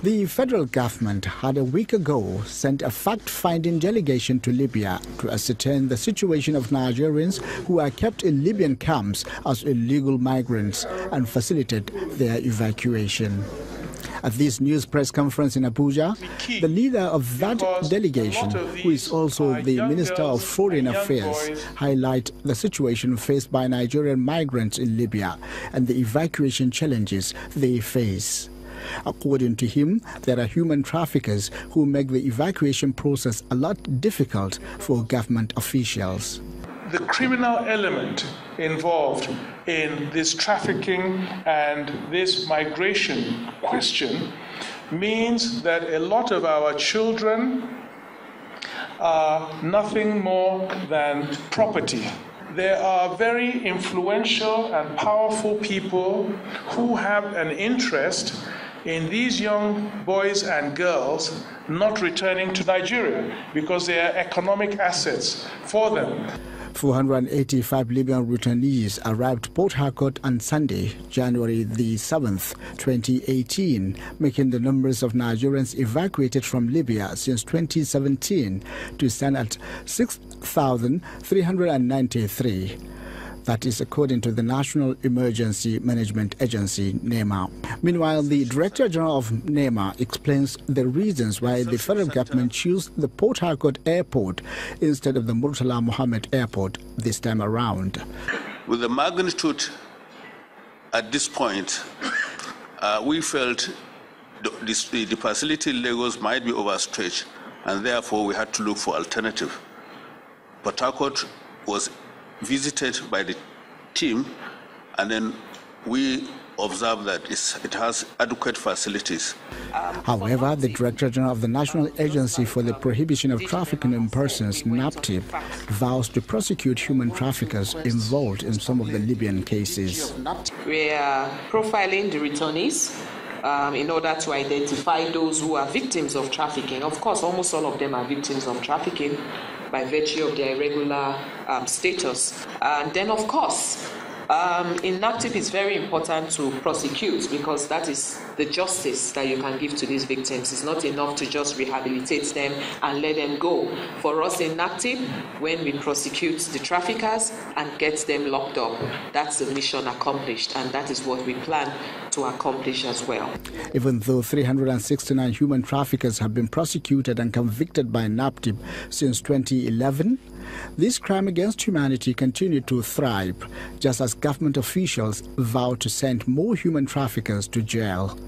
The federal government had a week ago sent a fact-finding delegation to Libya to ascertain the situation of Nigerians who are kept in Libyan camps as illegal migrants and facilitate their evacuation. At this news press conference in Abuja, the leader of that delegation, who is also the Minister of Foreign Affairs, highlight the situation faced by Nigerian migrants in Libya and the evacuation challenges they face. According to him, there are human traffickers who make the evacuation process a lot difficult for government officials. The criminal element involved in this trafficking and this migration question means that a lot of our children are nothing more than property. There are very influential and powerful people who have an interest in these young boys and girls not returning to Nigeria because they are economic assets for them. 485 Libyan returnees arrived Port Harcourt on Sunday, January the 7th, 2018, making the numbers of Nigerians evacuated from Libya since 2017 to stand at 6,393. That is according to the National Emergency Management Agency, NEMA. Meanwhile, the Director General of NEMA explains the reasons why the federal government chose the Port Harcourt Airport instead of the Murtala Mohammed Airport this time around. With the magnitude at this point, we felt the facility in Lagos might be overstretched, and therefore we had to look for alternative. Port Harcourt was visited by the team, and then we observed that it has adequate facilities. However, the Director General of the National Agency for the Prohibition of Trafficking in Persons, NAPTIP, vows to prosecute human traffickers involved in some of the Libyan cases. We are profiling the returnees in order to identify those who are victims of trafficking. Of course, almost all of them are victims of trafficking by virtue of their irregular status. And then, of course, in NAPTIP it's very important to prosecute, because that is the justice that you can give to these victims. It's not enough to just rehabilitate them and let them go. For us in NAPTIP, when we prosecute the traffickers and get them locked up, that's the mission accomplished, and that is what we plan to accomplish as well. Even though 369 human traffickers have been prosecuted and convicted by NAPTIP since 2011, this crime against humanity continued to thrive, just as government officials vow to send more human traffickers to jail.